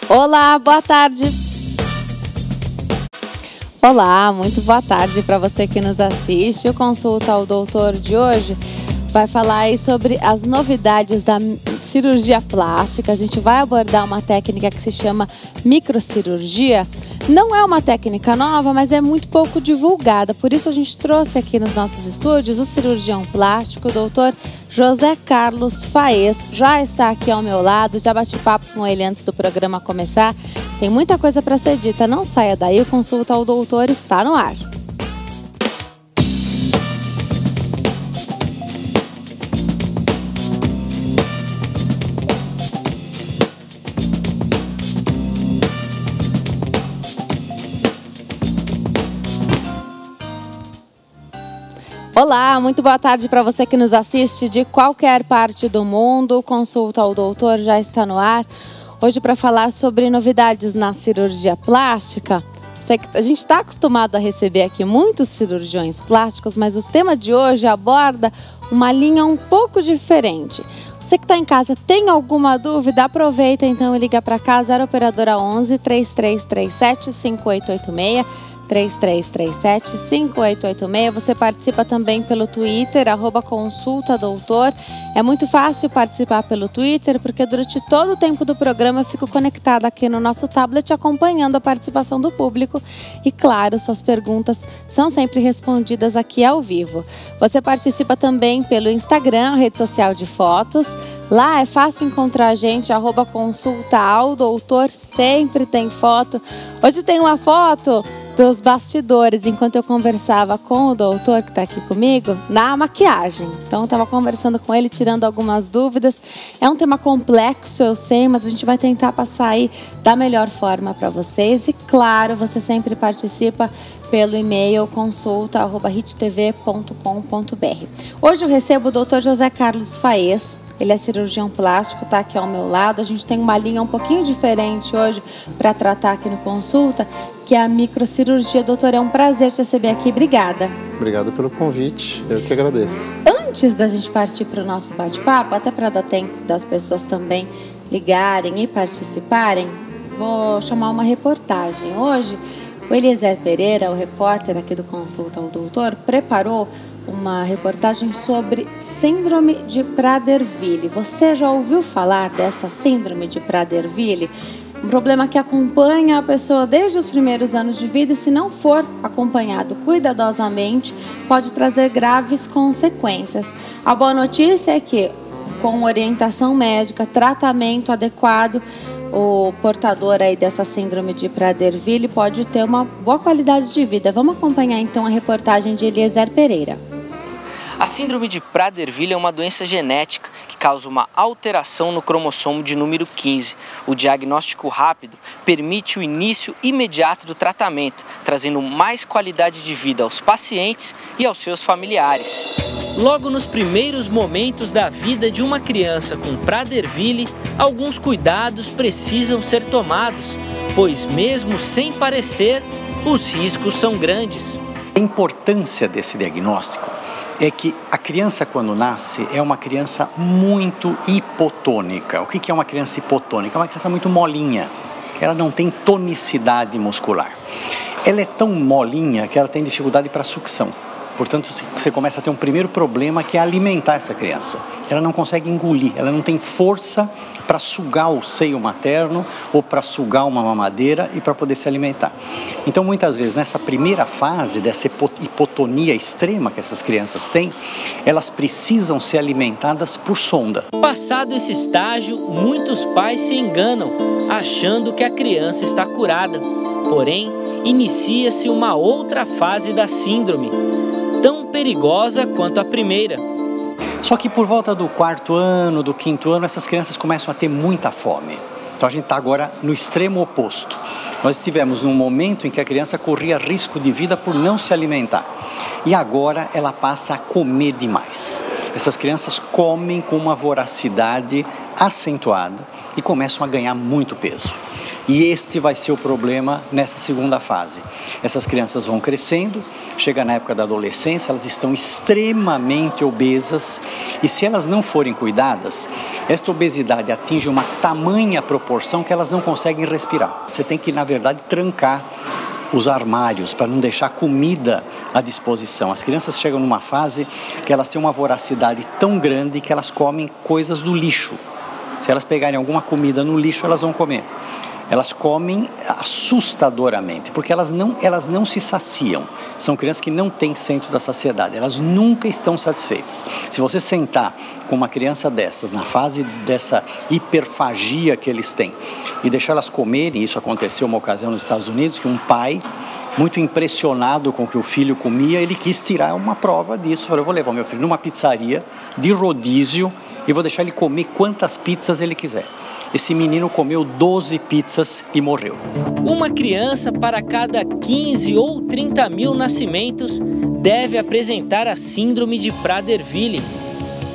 Olá, boa tarde. Olá, muito boa tarde para você que nos assiste. O Consulta ao Doutor de hoje vai falar aí sobre as novidades da cirurgia plástica. A gente vai abordar uma técnica que se chama microcirurgia. Não é uma técnica nova, mas é muito pouco divulgada. Por isso a gente trouxe aqui nos nossos estúdios o cirurgião plástico, o doutor José Carlos Faes. Já está aqui ao meu lado, já bati papo com ele antes do programa começar. Tem muita coisa para ser dita, não saia daí, o Consulta ao Doutor está no ar. Olá, muito boa tarde para você que nos assiste de qualquer parte do mundo. O Consulta ao Doutor já está no ar. Hoje para falar sobre novidades na cirurgia plástica. A gente está acostumado a receber aqui muitos cirurgiões plásticos, mas o tema de hoje aborda uma linha um pouco diferente. Você que está em casa tem alguma dúvida? Aproveita então e liga para cá, 0 operadora 11 3337 5886. 3337-5886. Você participa também pelo Twitter, @consultadoutor. É muito fácil participar pelo Twitter, porque durante todo o tempo do programa eu fico conectada aqui no nosso tablet, acompanhando a participação do público. E claro, suas perguntas são sempre respondidas aqui ao vivo. Você participa também pelo Instagram, a rede social de fotos. Lá é fácil encontrar a gente, @consultaaldoutor, sempre tem foto. Hoje tem uma foto dos bastidores, enquanto eu conversava com o doutor que está aqui comigo, na maquiagem. Então eu estava conversando com ele, tirando algumas dúvidas. É um tema complexo, eu sei, mas a gente vai tentar passar aí da melhor forma para vocês. E claro, você sempre participa pelo e-mail consulta@hittv.com.br. Hoje eu recebo o doutor José Carlos Faes. Ele é cirurgião plástico, está aqui ao meu lado. A gente tem uma linha um pouquinho diferente hoje para tratar aqui no Consulta, que é a microcirurgia. Doutor, é um prazer te receber aqui. Obrigada. Obrigado pelo convite, eu que agradeço. Antes da gente partir para o nosso bate-papo, até para dar tempo das pessoas também ligarem e participarem, vou chamar uma reportagem. Hoje, o Eliezer Pereira, o repórter aqui do Consulta ao Doutor, preparou uma reportagem sobre síndrome de Prader-Willi. Você já ouviu falar dessa síndrome de Prader-Willi? Um problema que acompanha a pessoa desde os primeiros anos de vida e, se não for acompanhado cuidadosamente, pode trazer graves consequências. A boa notícia é que, com orientação médica, tratamento adequado, o portador aí dessa síndrome de Prader-Willi pode ter uma boa qualidade de vida. Vamos acompanhar então a reportagem de Eliezer Pereira. A síndrome de Prader-Willi é uma doença genética que causa uma alteração no cromossomo de número 15. O diagnóstico rápido permite o início imediato do tratamento, trazendo mais qualidade de vida aos pacientes e aos seus familiares. Logo nos primeiros momentos da vida de uma criança com Prader-Willi, alguns cuidados precisam ser tomados, pois mesmo sem parecer, os riscos são grandes. A importância desse diagnóstico é que a criança, quando nasce, é uma criança muito hipotônica. O que é uma criança hipotônica? É uma criança muito molinha, ela não tem tonicidade muscular. Ela é tão molinha que ela tem dificuldade para sucção. Portanto, você começa a ter um primeiro problema, que é alimentar essa criança. Ela não consegue engolir, ela não tem força para sugar o seio materno ou para sugar uma mamadeira e para poder se alimentar. Então, muitas vezes, nessa primeira fase dessa hipotonia extrema que essas crianças têm, elas precisam ser alimentadas por sonda. Passado esse estágio, muitos pais se enganam, achando que a criança está curada. Porém, inicia-se uma outra fase da síndrome, tão perigosa quanto a primeira. Só que por volta do 4º ano, do 5º ano, essas crianças começam a ter muita fome. Então a gente está agora no extremo oposto. Nós estivemos num momento em que a criança corria risco de vida por não se alimentar. E agora ela passa a comer demais. Essas crianças comem com uma voracidade acentuada e começam a ganhar muito peso. E este vai ser o problema nessa segunda fase. Essas crianças vão crescendo, chega na época da adolescência, elas estão extremamente obesas e se elas não forem cuidadas, esta obesidade atinge uma tamanha proporção que elas não conseguem respirar. Você tem que, na verdade, trancar os armários para não deixar comida à disposição. As crianças chegam numa fase que elas têm uma voracidade tão grande que elas comem coisas do lixo. Se elas pegarem alguma comida no lixo, elas vão comer. Elas comem assustadoramente, porque elas não se saciam. São crianças que não têm centro da saciedade, elas nunca estão satisfeitas. Se você sentar com uma criança dessas, na fase dessa hiperfagia que eles têm, e deixar elas comerem, isso aconteceu uma ocasião nos Estados Unidos, que um pai, muito impressionado com o que o filho comia, ele quis tirar uma prova disso. Falou, eu vou levar meu filho numa pizzaria de rodízio e vou deixar ele comer quantas pizzas ele quiser. Esse menino comeu 12 pizzas e morreu. Uma criança para cada 15 ou 30 mil nascimentos deve apresentar a síndrome de Prader-Willi.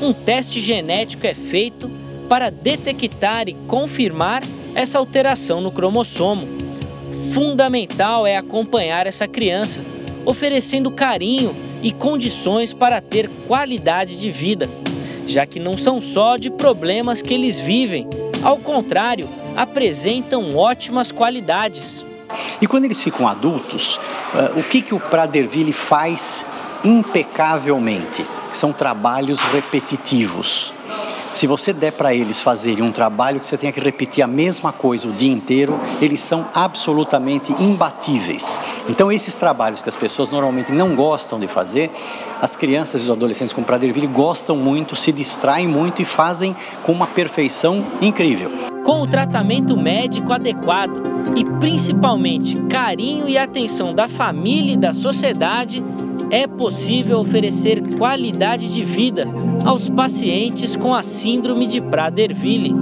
Um teste genético é feito para detectar e confirmar essa alteração no cromossomo. Fundamental é acompanhar essa criança, oferecendo carinho e condições para ter qualidade de vida, já que não são só de problemas que eles vivem. Ao contrário, apresentam ótimas qualidades. E quando eles ficam adultos, o que o Prader-Willi faz impecavelmente? São trabalhos repetitivos. Se você der para eles fazerem um trabalho que você tenha que repetir a mesma coisa o dia inteiro, eles são absolutamente imbatíveis. Então, esses trabalhos que as pessoas normalmente não gostam de fazer, as crianças e os adolescentes com Prader-Willi gostam muito, se distraem muito e fazem com uma perfeição incrível. Com o tratamento médico adequado e principalmente carinho e atenção da família e da sociedade, é possível oferecer qualidade de vida aos pacientes com a síndrome de Prader-Willi.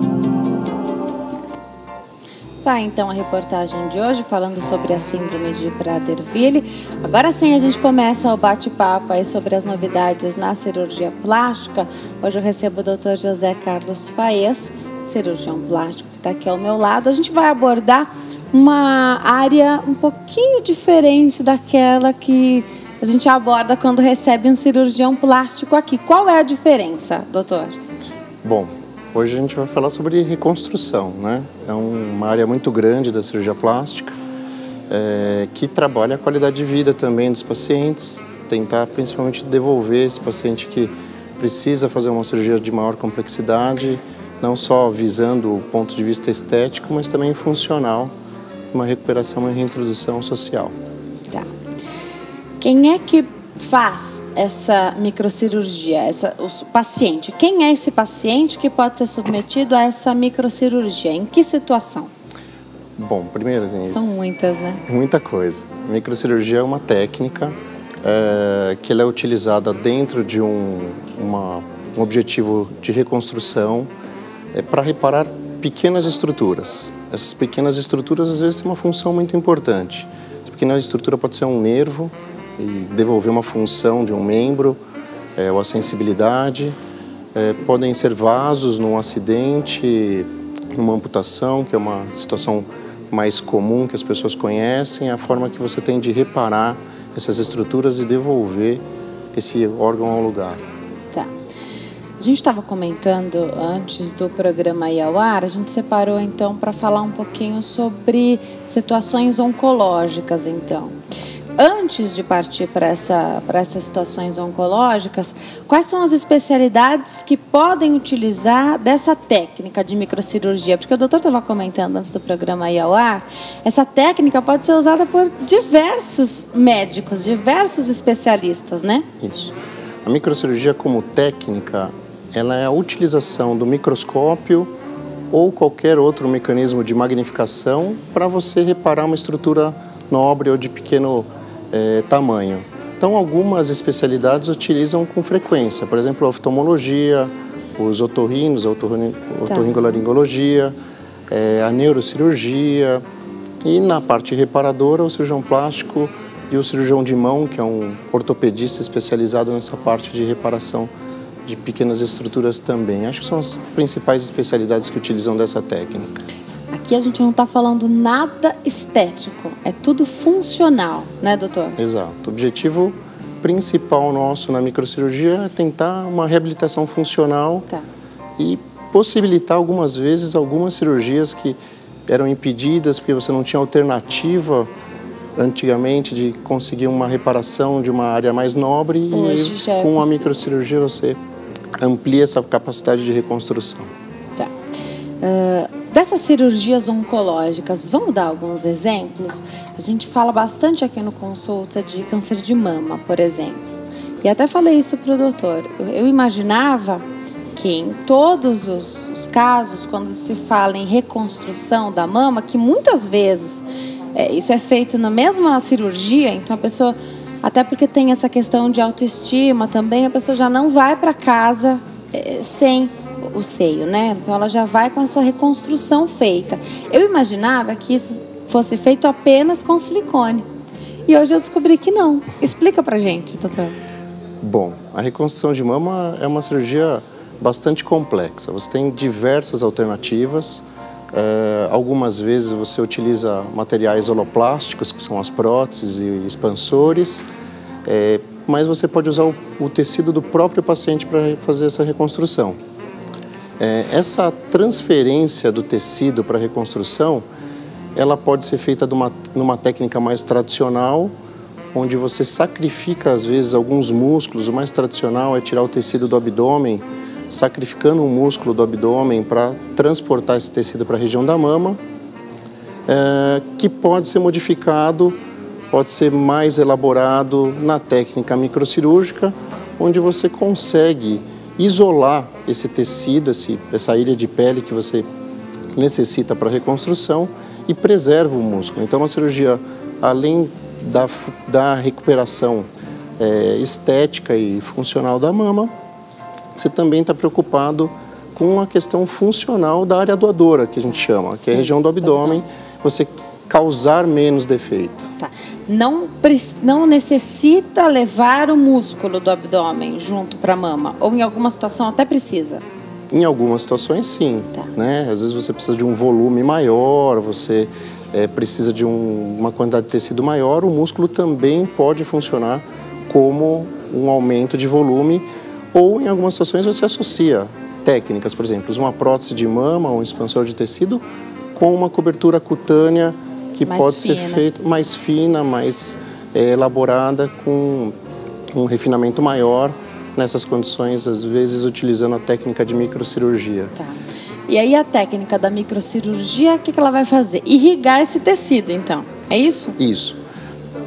Tá, então a reportagem de hoje falando sobre a síndrome de Prader-Willi. Agora sim a gente começa o bate-papo aí sobre as novidades na cirurgia plástica. Hoje eu recebo o Dr. José Carlos Faes, cirurgião plástico, que está aqui ao meu lado. A gente vai abordar uma área um pouquinho diferente daquela que a gente aborda quando recebe um cirurgião plástico aqui. Qual é a diferença, doutor? Bom, hoje a gente vai falar sobre reconstrução, né? É uma área muito grande da cirurgia plástica, que trabalha a qualidade de vida também dos pacientes, tentar principalmente devolver esse paciente que precisa fazer uma cirurgia de maior complexidade, não só visando o ponto de vista estético, mas também funcional, uma recuperação e reintrodução social. Tá. Quem é que faz essa microcirurgia, o paciente? Quem é esse paciente que pode ser submetido a essa microcirurgia? Em que situação? Bom, primeiro... São muitas, né? Muita coisa. A microcirurgia é uma técnica que ela é utilizada dentro de um objetivo de reconstrução para reparar pequenas estruturas. Essas pequenas estruturas, às vezes, têm uma função muito importante. Essa pequena estrutura pode ser um nervo, e devolver uma função de um membro, ou a sensibilidade. Podem ser vasos num acidente, numa amputação, que é uma situação mais comum que as pessoas conhecem, a forma que você tem de reparar essas estruturas e devolver esse órgão ao lugar. Tá. A gente estava comentando antes do programa ir ao ar, a gente separou então para falar um pouquinho sobre situações oncológicas, então. Antes de partir para essas situações oncológicas, quais são as especialidades que podem utilizar dessa técnica de microcirurgia? Porque o doutor estava comentando antes do programa ir ao ar, essa técnica pode ser usada por diversos médicos, diversos especialistas, né? Isso. A microcirurgia como técnica, ela é a utilização do microscópio ou qualquer outro mecanismo de magnificação para você reparar uma estrutura nobre ou de pequeno tamanho. Então, algumas especialidades utilizam com frequência, por exemplo, a oftalmologia, os otorrinos, a otorrinolaringologia, a neurocirurgia e na parte reparadora, o cirurgião plástico e o cirurgião de mão, que é um ortopedista especializado nessa parte de reparação de pequenas estruturas também. Acho que são as principais especialidades que utilizam dessa técnica. aqui a gente não está falando nada estético, é tudo funcional, né, doutor? Exato. O objetivo principal nosso na microcirurgia é tentar uma reabilitação funcional e possibilitar algumas vezes algumas cirurgias que eram impedidas porque você não tinha alternativa antigamente de conseguir uma reparação de uma área mais nobre. Hoje e com a microcirurgia você amplia essa capacidade de reconstrução. Tá. Dessas cirurgias oncológicas, vamos dar alguns exemplos? A gente fala bastante aqui no Consulta de câncer de mama, por exemplo. E até falei isso para o doutor. Eu imaginava que em todos os casos, quando se fala em reconstrução da mama, que muitas vezes isso é feito na mesma cirurgia, então a pessoa, até porque tem essa questão de autoestima também, a pessoa já não vai para casa sem o seio, né? Então ela já vai com essa reconstrução feita. Eu imaginava que isso fosse feito apenas com silicone. E hoje eu descobri que não. Explica pra gente, doutor. Bom, a reconstrução de mama é uma cirurgia bastante complexa. Você tem diversas alternativas. Algumas vezes você utiliza materiais holoplásticos, que são as próteses e expansores, mas você pode usar o tecido do próprio paciente para fazer essa reconstrução. Essa transferência do tecido para a reconstrução, ela pode ser feita numa técnica mais tradicional, onde você sacrifica, às vezes, alguns músculos. O mais tradicional é tirar o tecido do abdômen, sacrificando um músculo do abdômen para transportar esse tecido para a região da mama, que pode ser modificado, pode ser mais elaborado na técnica microcirúrgica, onde você consegue isolar esse tecido, essa ilha de pele que você necessita para a reconstrução e preserva o músculo. Então, uma cirurgia, além da recuperação estética e funcional da mama, você também está preocupado com a questão funcional da área doadora, que a gente chama, que é a região do abdômen, você causar menos defeito. Tá. Não necessita levar o músculo do abdômen junto para a mama, ou em alguma situação até precisa? Em algumas situações, sim. Tá. Né? Às vezes você precisa de um volume maior, você precisa de uma quantidade de tecido maior, o músculo também pode funcionar como um aumento de volume, ou em algumas situações você associa técnicas, por exemplo, uma prótese de mama ou um expansor de tecido com uma cobertura cutânea que pode ser feita mais fina, mais elaborada, com um refinamento maior nessas condições, às vezes utilizando a técnica de microcirurgia. Tá. E aí a técnica da microcirurgia, o que ela vai fazer? Irrigar esse tecido, então. É isso? Isso.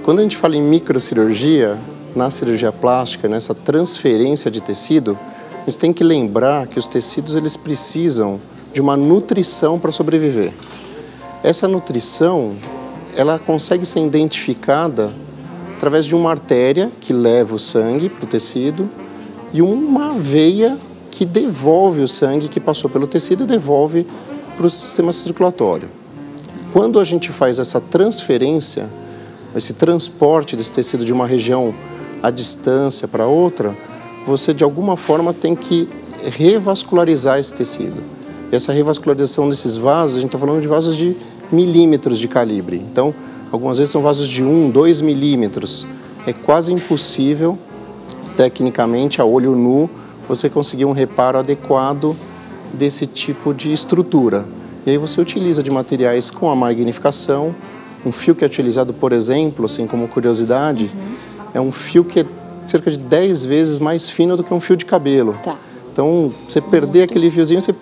Quando a gente fala em microcirurgia, na cirurgia plástica, nessa transferência de tecido, a gente tem que lembrar que os tecidos eles precisam de uma nutrição para sobreviver. Essa nutrição, ela consegue ser identificada através de uma artéria que leva o sangue para o tecido e uma veia que devolve o sangue que passou pelo tecido e devolve para o sistema circulatório. Quando a gente faz essa transferência, esse transporte desse tecido de uma região à distância para outra, você de alguma forma tem que revascularizar esse tecido. E essa revascularização desses vasos, a gente está falando de vasos de milímetros de calibre. Então, algumas vezes são vasos de 1, 2 milímetros. É quase impossível, tecnicamente, a olho nu, você conseguir um reparo adequado desse tipo de estrutura. E aí você utiliza de materiais com a magnificação. Um fio que é utilizado, por exemplo, assim como curiosidade, é um fio que é cerca de 10 vezes mais fino do que um fio de cabelo. Tá. Então, você perder aquele fiozinho, você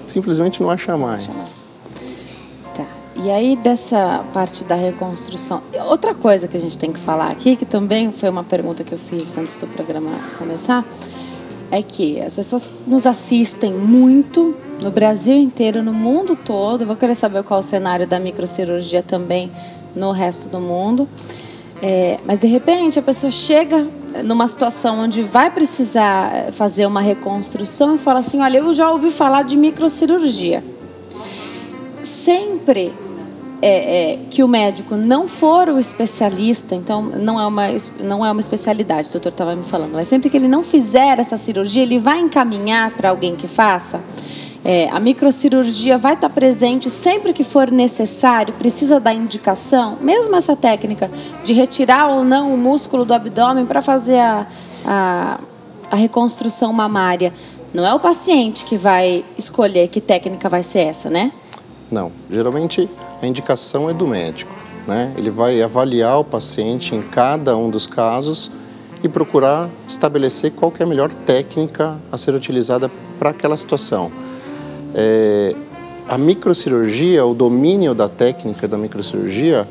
simplesmente não acha mais. Tá. E aí, dessa parte da reconstrução, outra coisa que a gente tem que falar aqui, que também foi uma pergunta que eu fiz antes do programa começar, é que as pessoas nos assistem muito no Brasil inteiro, no mundo todo. Eu vou querer saber qual é o cenário da microcirurgia também no resto do mundo. Mas, de repente, a pessoa chega numa situação onde vai precisar fazer uma reconstrução e fala assim, olha, eu já ouvi falar de microcirurgia. Sempre que o médico não for o especialista, então não é uma especialidade, o doutor estava me falando, mas sempre que ele não fizer essa cirurgia, ele vai encaminhar para alguém que faça. A microcirurgia vai estar presente sempre que for necessário? Precisa da indicação? Mesmo essa técnica de retirar ou não o músculo do abdômen para fazer a reconstrução mamária, não é o paciente que vai escolher que técnica vai ser essa, né? Não, geralmente a indicação é do médico, né? Ele vai avaliar o paciente em cada um dos casos e procurar estabelecer qual que é a melhor técnica a ser utilizada para aquela situação. A microcirurgia, o domínio da técnica da microcirurgia,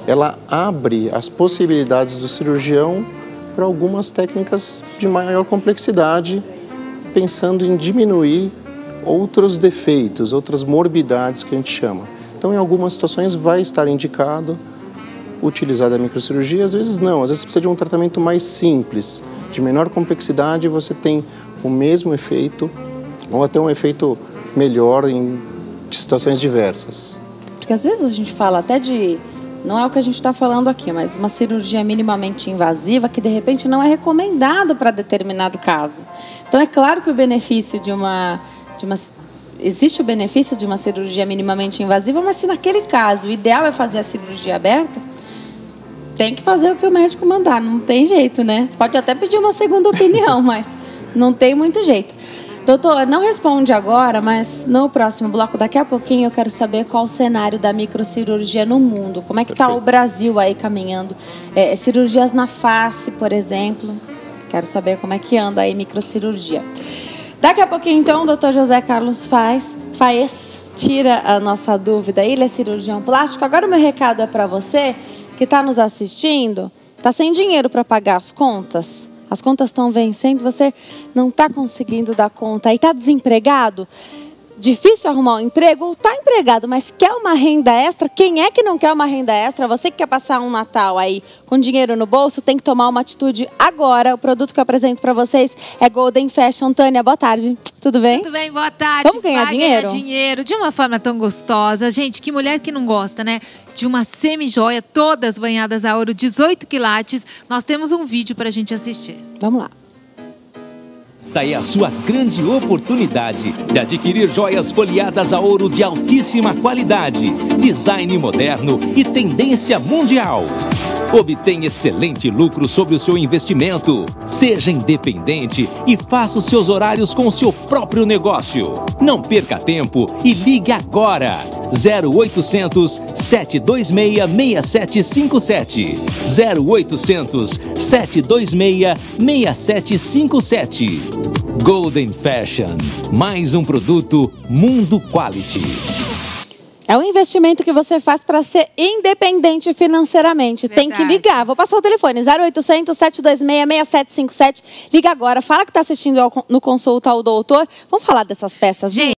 ela abre as possibilidades do cirurgião para algumas técnicas de maior complexidade, pensando em diminuir outros defeitos, outras morbidades que a gente chama. Então, em algumas situações vai estar indicado utilizar a microcirurgia, às vezes não, às vezes precisa de um tratamento mais simples, de menor complexidade, você tem o mesmo efeito ou até um efeito melhor em situações diversas. Porque às vezes a gente fala até de, não é o que a gente está falando aqui, mas uma cirurgia minimamente invasiva que de repente não é recomendado para determinado caso. Então é claro que o benefício existe o benefício de uma cirurgia minimamente invasiva, mas se naquele caso o ideal é fazer a cirurgia aberta, tem que fazer o que o médico mandar, não tem jeito, né? Pode até pedir uma segunda opinião, mas não tem muito jeito. Doutor, não responde agora, mas no próximo bloco, daqui a pouquinho, eu quero saber qual o cenário da microcirurgia no mundo. Como é que está o Brasil aí caminhando? Cirurgias na face, por exemplo. Quero saber como é que anda aí microcirurgia. Daqui a pouquinho, então, o doutor José Carlos Faes tira a nossa dúvida. Ele é cirurgião plástico. Agora o meu recado é para você que está nos assistindo, está sem dinheiro para pagar as contas. As contas estão vencendo, você não está conseguindo dar conta e está desempregado? Difícil arrumar um emprego? Está empregado, mas quer uma renda extra? Quem é que não quer uma renda extra? Você que quer passar um Natal aí com dinheiro no bolso, tem que tomar uma atitude agora. O produto que eu apresento para vocês é Golden Fashion. Tânia, boa tarde. Tudo bem? Tudo bem, boa tarde. Vamos ganhar dinheiro? Ganhar dinheiro de uma forma tão gostosa. Gente, que mulher que não gosta, né? De uma semi-joia, todas banhadas a ouro, 18 quilates. Nós temos um vídeo para a gente assistir. Vamos lá. Esta aí a sua grande oportunidade de adquirir joias folheadas a ouro de altíssima qualidade, design moderno e tendência mundial. Obtenha excelente lucro sobre o seu investimento. Seja independente e faça os seus horários com o seu próprio negócio. Não perca tempo e ligue agora. 0800 726 6757. 0800 726 6757. Golden Fashion. Mais um produto Mundo Quality. É um investimento que você faz para ser independente financeiramente. Verdade. Tem que ligar. Vou passar o telefone, 0800 726 6757. Liga agora, fala que está assistindo no Consulta ao Doutor. Vamos falar dessas peças, gente.